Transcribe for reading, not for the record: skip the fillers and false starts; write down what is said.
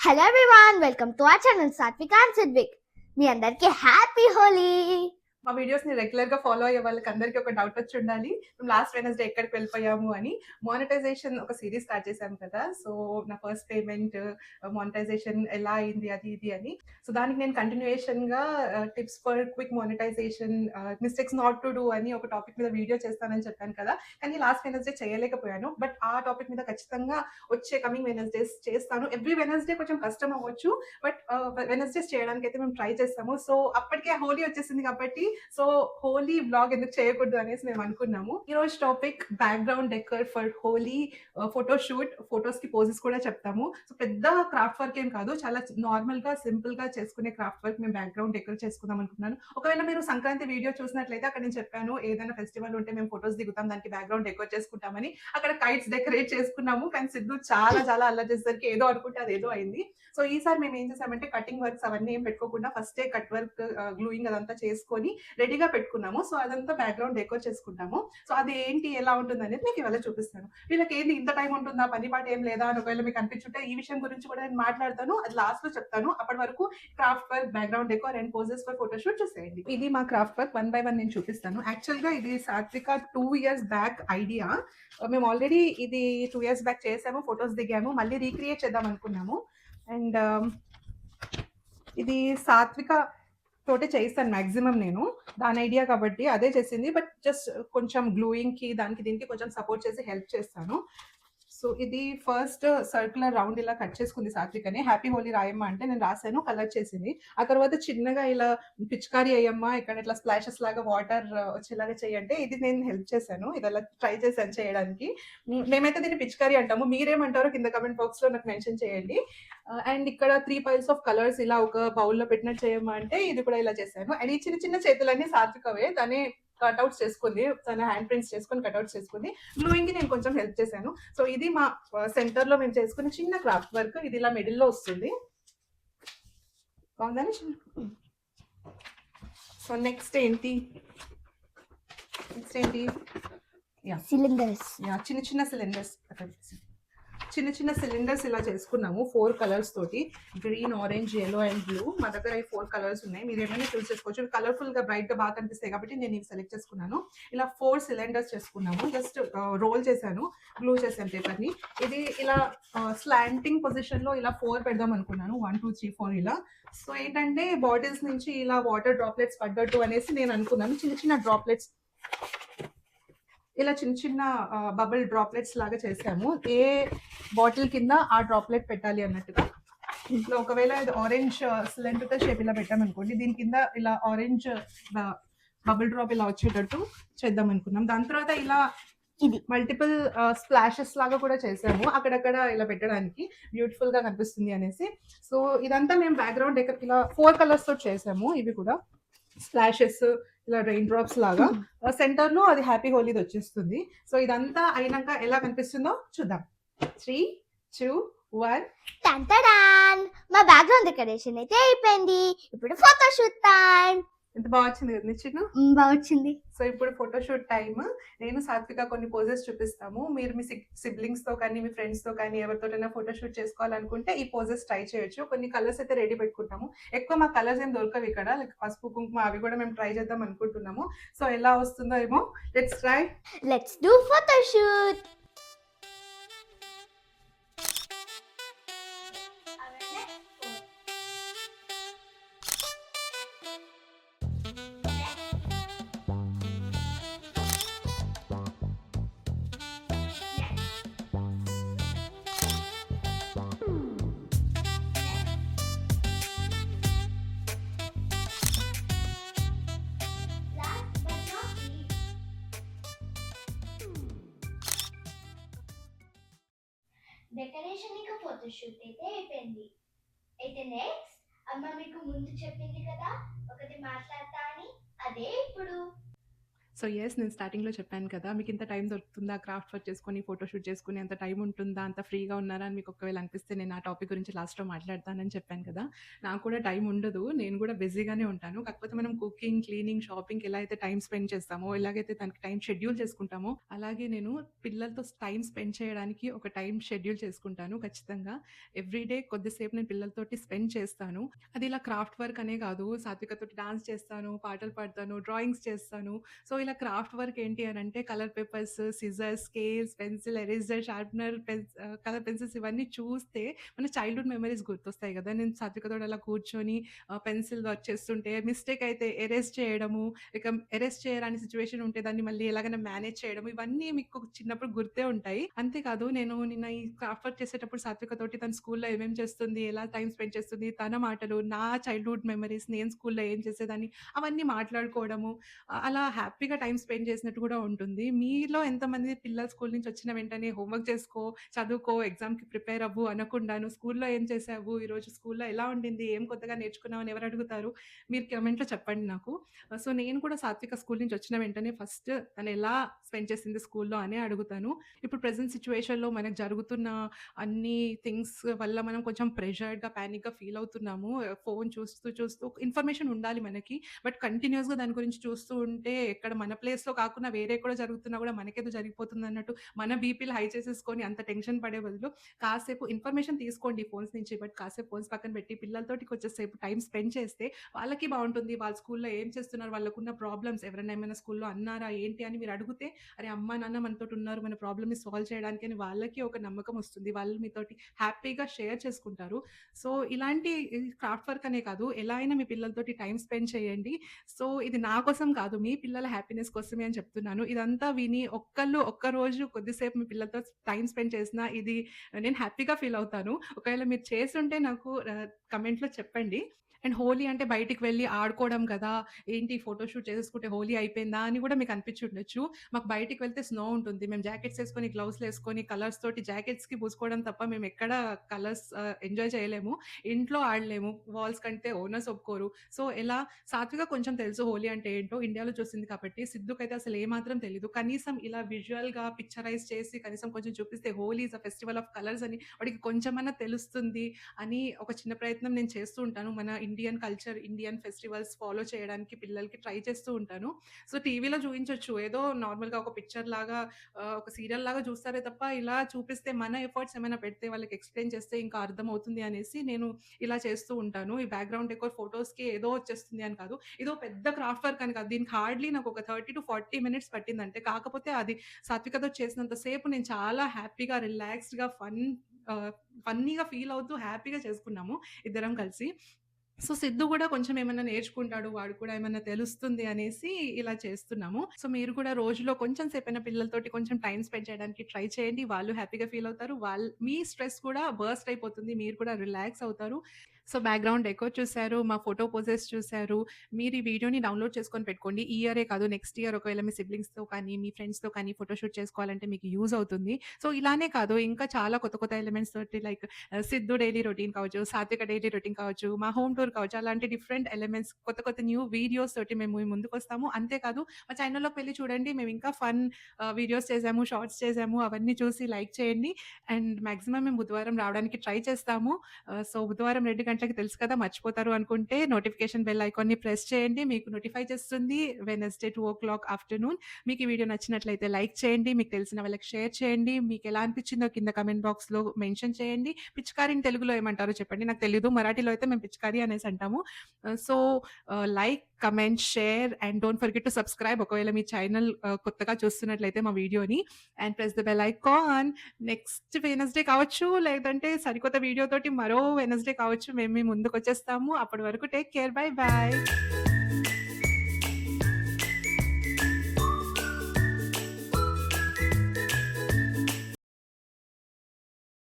Hello everyone, welcome to our channel Satvik and Sidvik. మీ అందరికీ happy Holi. మా వీడియోస్ని రెగ్యులర్గా ఫాలో అయ్యే వాళ్ళకి అందరికీ ఒక డౌట్ వచ్చి ఉండాలి, మేము లాస్ట్ వెనస్డే ఎక్కడికి వెళ్ళిపోయాము అని. మానిటైజేషన్ ఒక సిరీస్ స్టార్ట్ చేశాము కదా, సో నా ఫస్ట్ పేమెంట్ మానిటైజేషన్ ఎలా అయింది అది ఇది అని. సో దానికి నేను కంటిన్యూయేషన్గా tips for quick monetization, mistakes not to do అని ఒక టాపిక్ మీద వీడియో చేస్తానని చెప్పాను కదా, కానీ లాస్ట్ వెనస్డే చేయలేకపోయాను. బట్ ఆ టాపిక్ మీద ఖచ్చితంగా వచ్చే కమింగ్ వెనస్డేస్ చేస్తాను. ఎవ్రీ వెనస్డే కొంచెం కష్టం అవ్వచ్చు, బట్ వెనస్డేస్ చేయడానికి అయితే మేము ట్రై చేస్తాము. సో అప్పటికే హోలీ వచ్చేసింది కాబట్టి సో హోలీ బ్లాగ్ ఎందుకు చేయకూడదు అనేసి మేము అనుకున్నాము. ఈ రోజు topic background decor for Holi photoshoot. Photos కి పోజెస్ కూడా చెప్తాము. సో పెద్ద క్రాఫ్ట్ వర్క్ ఏం కాదు, చాలా నార్మల్ గా సింపుల్ గా చేసుకునే క్రాఫ్ట్ వర్క్ మేము బ్యాక్గ్రౌండ్ డెకర్ చేసుకుందాం అనుకున్నాను. ఒకవేళ మీరు సంక్రాంతి వీడియో చూసినట్లయితే అక్కడ నేను చెప్పాను ఏదైనా ఫెస్టివల్ ఉంటే మేము ఫొటోస్ దిగుతాం, దానికి బ్యాక్గ్రౌండ్ డెకర్ చేసుకుంటామని. అక్కడ కైట్స్ డెకరేట్ చేసుకున్నాము, కానీ సిద్ధు చాలా చాలా అల్లరి చేసేసరికి ఏదో అనుకుంటే అది ఏదో అయింది. సో ఈసారి మేము ఏం చేసామంటే కటింగ్ వర్క్స్ అవన్నీ ఏం పెట్టుకోకుండా ఫస్టే కట్ వర్క్ గ్లూయింగ్ అదంతా చేసుకొని రెడీగా పెట్టుకున్నాము. సో అదంతా బ్యాక్గ్రౌండ్ డెకోర్ చేసుకుంటాము. సో అది ఏంటి ఎలా ఉంటుంది అనేది మీకు ఇవాళ చూపిస్తాను. వీళ్ళకి ఏంటి ఇంత టైం ఉంటుందా, పని పాట ఏం లేదా అని ఒకవేళ మీకు అనిపించుంటే ఈ విషయం గురించి కూడా నేను మాట్లాడతాను, అది లాస్ట్ లో చెప్తాను. అప్పటి వరకు craft work, background decor and poses for photoshoot చూసేయండి. ఇది మా క్రాఫ్ట్ వర్క్ 1 by 1 నేను చూపిస్తాను. యాక్చువల్ గా ఇది సాత్విక 2 years బ్యాక్ ఐడియా. మేము ఆల్రెడీ ఇది 2 years బ్యాక్ చేసాము, ఫొటోస్ దిగాము, మళ్ళీ రీక్రియేట్ చేద్దాం అనుకున్నాము. అండ్ ఇది సాత్విక తోటే చేస్తాను మాక్సిమం, నేను దాని ఐడియా కాబట్టి అదే చేసింది. బట్ జస్ట్ కొంచెం గ్లూయింగ్ కి దానికి దీనికి కొంచెం సపోర్ట్ చేసి హెల్ప్ చేస్తాను. సో ఇది ఫస్ట్ సర్క్యులర్ రౌండ్ ఇలా కట్ చేసుకుంది సాత్వికనే. హ్యాపీ హోలీ రాయమ్మ అంటే నేను రాశాను, కలర్ చేసింది. ఆ తర్వాత చిన్నగా ఇలా పిచికారి అయ్యమ్మ ఇక్కడ ఇట్లా స్ప్లాషెస్ లాగా వాటర్ వచ్చేలాగా చేయంటే ఇది నేను హెల్ప్ చేశాను, ఇది అలా ట్రై చేశాను చేయడానికి. మేమైతే దీన్ని పిచికారి అంటాము, మీరేమంటారో కింద కమెంట్ బాక్స్ లో నాకు మెన్షన్ చేయండి. అండ్ ఇక్కడ 3 piles ఆఫ్ కలర్స్ ఇలా ఒక బౌల్లో పెట్టినట్టు చేయమ్మా అంటే ఇది కూడా ఇలా చేశాను. అండ్ ఈ చిన్న చిన్న చేతులన్నీ సాత్వికవే, దాన్ని కట్అవుట్స్ చేసుకుంది, తన హ్యాండ్ ప్రింట్స్ చేసుకుని కట్అవుట్స్ చేసుకుంది. గ్లూయింగ్ కి నేను కొంచెం హెల్ప్ చేశాను. సో ఇది మా సెంటర్ లో మేము చేసుకున్న చిన్న క్రాఫ్ట్ వర్క్. ఇది ఇలా మిడిల్ లో వస్తుంది, బాగుందని. సో నెక్స్ట్ ఏంటి సిలిండర్స్, చిన్న చిన్న సిలిండర్స్. చిన్న సిలిండర్స్ ఇలా చేసుకున్నాము 4 కలర్స్ తోటి, green, orange, yellow and blue. మా దగ్గర ఈ 4 కలర్స్ ఉన్నాయి, మీరు ఏమైనా చూస్ చేసుకోవచ్చు. కలర్ఫుల్ గా బ్రైట్ గా బాగా కనిపిస్తాయి కాబట్టి నేను ఇవి సెలెక్ట్ చేసుకున్నాను. ఇలా 4 సిలిండర్స్ చేసుకున్నాము. జస్ట్ రోల్ చేశాను, గ్లూ చేశాను పేపర్ ని. ఇది ఇలా స్లాంటింగ్ పొజిషన్ లో ఇలా 4 పెడదాం అనుకున్నాను, 1 2 3 4 ఇలా. సో ఏంటంటే బాటిల్స్ నుంచి ఇలా వాటర్ డ్రాప్లెట్స్ పడ్డట్టు అనేసి నేను అనుకున్నాను. చిన్న చిన్న డ్రాప్లెట్స్ ఇలా చిన్న చిన్న బబుల్ డ్రాప్లెట్స్ లాగా చేసాము, ఏ బాటిల్ కింద ఆ డ్రాప్లెట్ పెట్టాలి అన్నట్టుగా. ఇంట్లో ఒకవేళ ఇది ఆరెంజ్ సిలిండర్ షేప్ ఇలా పెట్టామనుకోండి, దీని కింద ఇలా ఆరెంజ్ బబుల్ డ్రాప్ ఇలా వచ్చేటట్టు చేద్దాం అనుకున్నాం. దాని తర్వాత ఇలా ఇది మల్టిపుల్ స్ప్లాషెస్ లాగా కూడా చేసాము, అక్కడక్కడ ఇలా పెట్టడానికి బ్యూటిఫుల్ గా కనిపిస్తుంది అనేసి. సో ఇదంతా మేము బ్యాక్గ్రౌండ్ డెకర్ ఇలా 4 కలర్స్ తో చేసాము. ఇవి కూడా స్ప్లాషెస్ ఇలా రెయిన్ డ్రాప్స్ లాగా. సెంటర్ లో అది హ్యాపీ హోలీది వచ్చేస్తుంది. సో ఇదంతా అయినాక ఎలా కనిపిస్తుందో చూద్దాం. 3 2 1. మా బ్యాక్గ్రౌండ్ డెకరేషన్ అయితే అయిపోయింది. ఇప్పుడు ఫోటోషూట్ టైం. ఎంత బాగా వచ్చింది కదా నిచ్చిను, బాగా వచ్చింది. సో ఇప్పుడు ఫోటోషూట్ టైమ్. నేను సాత్విక కొన్ని పోజెస్ చూపిస్తాము, మీరు మీ సిబ్లింగ్స్ తో కానీ మీ ఫ్రెండ్స్ తో కానీ ఎవరితోటైనా ఫోటోషూట్ చేసుకోవాలనుకుంటే ఈ పోజెస్ ట్రై చేయొచ్చు. కొన్ని కలర్స్ అయితే రెడీ పెట్టుకుంటాము, ఎక్కువ మా కలర్స్ ఏం దొరకవు ఇక్కడ, లైక్ పసుపు కుంకుమ అవి కూడా మేము ట్రై చేద్దాం అనుకుంటున్నాము. సో ఎలా వస్తుందో ఏమో, let's try. Let's do photoshoot. Decoration ఇంకా ఫోటోషూట్ అయితే అయిపోయింది. అయితే నెక్స్ట్ అమ్మ మీకు ముందు చెప్పింది కదా ఒకటి మాట్లాడతా అని, అదే ఇప్పుడు. సో, నేను స్టార్టింగ్‌లో చెప్పాను కదా! మీకింత టైం దొరుకుతుందా క్రాఫ్ట్ వర్క్ చేసుకొని, ఫోటోషూట్ చేసుకునే అంత టైం ఉంటుందా? అంత ఫ్రీగా ఉన్నారా? అని మీకు ఒకవేళ అనిపిస్తే నేను ఆ టాపిక్ గురించి లాస్ట్‌లో మాట్లాడతానని చెప్పాను కదా! నాకు కూడా టైం ఉండదు. నేను కూడా బిజీగానే ఉంటాను. కాకపోతే మనం కుకింగ్, క్లీనింగ్, షాపింగ్‌కి ఎలా అయితే టైం స్పెండ్ చేస్తామో, ఎలాగైతే దానికి టైం షెడ్యూల్ చేసుకుంటామో, అలాగే నేను పిల్లలతో టైం స్పెండ్ చేయడానికి ఒక టైం షెడ్యూల్ చేసుకుంటాను ఖచ్చితంగా. ఎవ్రీడే కొద్దిసేపు నేను పిల్లలతోటి స్పెండ్ చేస్తాను. అది ఇలా క్రాఫ్ట్ వర్క్ అనే కాదు. సాత్వికతోటి డాన్స్ చేస్తాను, పాటలు పాడతాను, డ్రాయింగ్స్ చేస్తాను. సో, ఇలా క్రాఫ్ట్ వర్క్ ఏంటి అనంటే colour papers, scissors, scales, pencil, eraser, sharpener, colour pencils ఇవన్నీ చూస్తే మన చైల్డ్‌హుడ్ మెమోరీస్ గుర్తొస్తాయి గదా! నేను సాత్వికతోటి అలా కూర్చొని పెన్సిల్ వర్క్ చేస్తుంటే మిస్టేక్ అయితే ఎరేజ్ చేయడము, ఇక ఎరేజ్ చేయరాని సిట్యుయేషన్ ఉంటే దాన్ని మళ్ళీ ఎలాగైనా మేనేజ్ చేయడం ఇవన్నీ మీకు చిన్నప్పుడు గుర్తే ఉంటాయి. అంతేకాదు నేను నిన్న ఈ క్రాఫ్ట్ వర్క్ చేసేటప్పుడు సాత్వికతోటి తను స్కూల్‌లో ఏమేం చేస్తుంది, ఎలా టైమ్ స్పెండ్ చేస్తుంది, తన మాటలు, నా చైల్డ్‌హుడ్ మెమోరీస్, నేను స్కూల్‌లో ఏం చేసేదాన్ని అవన్నీ మాట్లాడుకోవడము అలా హ్యాపీగా టైమ్ స్పెండ్ చేసినట్టు కూడా ఉంటుంది. మీలో ఎంతమంది పిల్లలు స్కూల్ నుంచి వచ్చిన వెంటనే హోంవర్క్ చేసుకో, చదువుకో, ఎగ్జామ్‌కి ప్రిపేర్ అవ్వు అనకుండా "నువ్వు స్కూల్‌లో ఏం చేసావు? ఈరోజు స్కూల్‌లో ఎలా ఉండింది? ఏం కొత్తగా నేర్చుకున్నావు?" అని ఎవరు అడుగుతారు? మీరు కామెంట్‌లో చెప్పండి నాకు. సో, నేను కూడా సాత్విక స్కూల్ నుంచి వచ్చిన వెంటనే ఫస్ట్ తను ఎలా స్పెండ్ చేసింది స్కూల్‌లో అనే అడుగుతాను. ఇప్పుడు ప్రెజెంట్ సిట్యుయేషన్‌లో మనకు జరుగుతున్న అన్ని థింగ్స్ వల్ల మనం కొంచెం ప్రెషర్డ్‌గా, పానిక్‌గా ఫీల్ అవుతున్నాము. ఫోను చూస్తూ, చూస్తూ ఇన్ఫర్మేషన్ ఉండాలి మనకి. బట్ కంటిన్యూయస్‌గా దాని గురించి చూస్తూ ఉంటే ఎక్కడ మన ప్లేస్‌లో కాకుండా వేరే ఎక్కడో జరుగుతున్నా గూడా మనకేదో జరిగిపోతుందన్నట్టు మన బీపీలు హై చేసేసుకొని అంత టెన్షన్ పడే బదులు కాసేపు ఇన్ఫర్మేషన్ తీసుకోండి ఫోన్స్ నుంచి. బట్ కాసేపు ఫోన్స్ పక్కన పెట్టి పిల్లలతోటి కొంచెం సేపు టైమ్ స్పెండ్ చేస్తే వాళ్ళకి బావుంటుంది. వాళ్ళ స్కూల్‌లో ఏం చేస్తున్నారు? వాళ్ళకున్న ప్రాబ్లమ్స్ ఎవరైనా ఏమైనా స్కూల్‌లో అన్నారా? ఏంటి? అని మీరు అడిగితే అరే! అమ్మ, నాన్న మనతోటున్నారు. మన ప్రాబ్లమ్‌ని సాల్వ్ చేయడానికి అని వాళ్ళకి ఒక నమ్మకం వస్తుంది. వాళ్ళు మీతోటి హ్యాపీగా షేర్ చేసుకుంటారు. సో, ఇలాంటి క్రాఫ్ట్ వర్క్ అనే కాదు ఎలా అయినా మీ పిల్లలతోటి టైమ్ స్పెండ్ చేయండి. సో, ఇది నా కోసం కాదు. మీ పిల్లల హ్యాపీనెస్ కోసమే అని చెప్తున్నాను. ఇదంతా విని ఒక్కరోజు కొద్దిసేపు మీ పిల్లలతో టైమ్ స్పెండ్ చేసినా ఇది నేను హ్యాపీగా ఫీల్ అవుతాను. ఒకవేళ మీరు చేసుంటే నాకు కమెంట్‌లో చెప్పండి. అండ్ హోలీ అంటే బయటికి వెళ్లి ఆడుకోవడం కదా! ఏంటి ఫోటోషూట్ చేసేసుకుంటే హోలీ అయిపోయిందా అని కూడా మీకు అనిపించి ఉండొచ్చు. మాకు బయటికి వెళ్తే స్నో ఉంటుంది. మేము జాకెట్స్ ఏసుకొని, గ్లౌస్‌లేసుకొని కలర్స్ తోటి జాకెట్స్‌కి పూసుకోవడం తప్ప మేము ఎక్కడ కలర్స్ ఎంజాయ్ చేయలేము. ఇంట్లో ఆడలేము. వాల్స్ కంటే ఓనర్స్ ఒప్పుకోరు. సో, ఎలా సాత్విక కొంచెం తెలుసు హోలీ అంటే ఏంటో. ఇండియాలో చూసింది కాబట్టి. సిద్దుకైతే అసలు ఏమాత్రం తెలీదు. కనీసం ఇలా విజువల్‌గా పిక్చరైజ్ చేసి కనీసం కొంచెం చూపిస్తే Holi is a festival of colours అని వాడికి కొంచెమన్నా తెలుస్తుంది అని ఒక చిన్న ప్రయత్నం నేను చేస్తూ ఉంటాను. మన Indian culture, Indian festivals follow చేయడానికి పిల్లలకి ట్రై చేస్తూ ఉంటాను. సో, టీవీలో చూయించొచ్చు. ఏదో నార్మల్‌గా ఒక పిక్చర్ లాగా ఒక సీరియల్ లాగా చూస్తారే తప్ప ఇలా చూపిస్తే మన ఎఫర్ట్స్ ఏమైనా పెడితే వాళ్ళకి ఎక్స్‌ప్లెయిన్ చేస్తే ఇంకా అర్థమవుతుంది అనేసి నేను ఇలా చేస్తూ ఉంటాను. ఈ బ్యాక్‌గ్రౌండ్ డెకోర్ ఫోటోస్‌కి ఏదో వచ్చేస్తుంది అని కాదు. ఇదో పెద్ద క్రాఫ్ట్ వర్క్ అని కాదు. దీనికి హార్డ్‌లీ నాకు ఒక 30-40 మినిట్స్ పట్టిందంటే. కాకపోతే అది సాత్వికతో చేసినంత సేపు నేను చాలా హ్యాపీగా, రిలాక్స్డ్‌గా ఆహ్, ఫన్నీగా ఫీల్ అవుతూ హ్యాపీగా చేసుకున్నాము ఇద్దరం కలిసి. సో, సిద్దు గూడా కొంచెం ఏమన్నా నేర్చుకుంటాడు. వాడు కూడా ఏమన్నా తెలుస్తుంది అనేసి ఇలా చేస్తున్నాము. సో, మీరు కూడా రోజులో కొంచెం సేపైనా పిల్లలతోటి కొంచెం టైమ్ స్పెండ్ చేయడానికి ట్రై చేయండి. వాళ్ళు హ్యాపీగా ఫీల్ అవుతారు. మీ స్ట్రెస్ కూడా బర్స్ట్ అయిపోతుంది. మీరు కూడా రిలాక్స్ అవుతారు. సో, బ్యాక్‌గ్రౌండ్ డెకోర్ చూసారు. మా ఫోటో పోజెస్ చూసారు. మీరు ఈ వీడియోని డౌన్‌లోడ్ చేసుకొని పెట్టుకోండి. ఈ ఇయరే కాదు నెక్స్ట్ ఇయర్ ఒకవేళ మీ సిబ్లింగ్స్‌తో కానీ, మీ ఫ్రెండ్స్‌తో కానీ ఫోటోషూట్ చేసుకోవాలంటే మీకు యూజ్ అవుతుంది. సో, ఇలానే కాదు ఇంకా చాలా కొత్త కొత్త ఎలిమెంట్స్ తోటి లైక్ సిద్ధు డైలీ రొటీన్ కావచ్చు, సాత్విక డైలీ రొటీన్ కావచ్చు, మా హోమ్ టూర్ కావచ్చు. అలాంటి డిఫరెంట్ ఎలిమెంట్స్ కొత్త కొత్త న్యూ వీడియోస్ తోటి మేము మీ ముందుకొస్తాము. అంతేకాదు మా ఛానెల్‌లోకి వెళ్లి చూడండి. మేము ఇంకా ఫన్ వీడియోస్ చేసాము, షార్ట్స్ చేసాము. అవన్నీ చూసి లైక్ చేయండి. అండ్ మాక్సిమం మేము బుధవారం రావడానికి ట్రై చేస్తాము. సో, బుధవారం 2 గంటలకి తెలుసు కదా! మర్చిపోతారు అనుకుంటే నోటిఫికేషన్ బెల్ ఐకాన్‌ని ప్రెస్ చేయండి. మీకు నోటిఫై చేస్తుంది. Wednesday 2:00 afternoon. మీకు ఈ వీడియో నచ్చినట్లయితే లైక్ చేయండి. మీకు తెలిసిన వాళ్ళకి షేర్ చేయండి. మీకెలా అనిపించిందో కింద కామెంట్ బాక్స్‌లో మెన్షన్ చేయండి. పిచికారిని తెలుగులో ఏమంటారో చెప్పండి. నాకు తెలీదు. మరాఠీలో అయితే మేము పిచికారి అనేసి అంటాము. So, like, comment, share and don't forget to subscribe ఒకవేళ మీ ఛానెల్ కొత్తగా చూస్తున్నట్లయితే మా వీడియోని. And press the bell icon. Next Wednesday కావచ్చు, లేదంటే సరికొత్త వీడియో తోటి మరో వెడ్నెస్‌డే కావచ్చు మేము మీ ముందుకొచ్చేస్తాము. అప్పటి వరకు టేక్ కేర్. బై.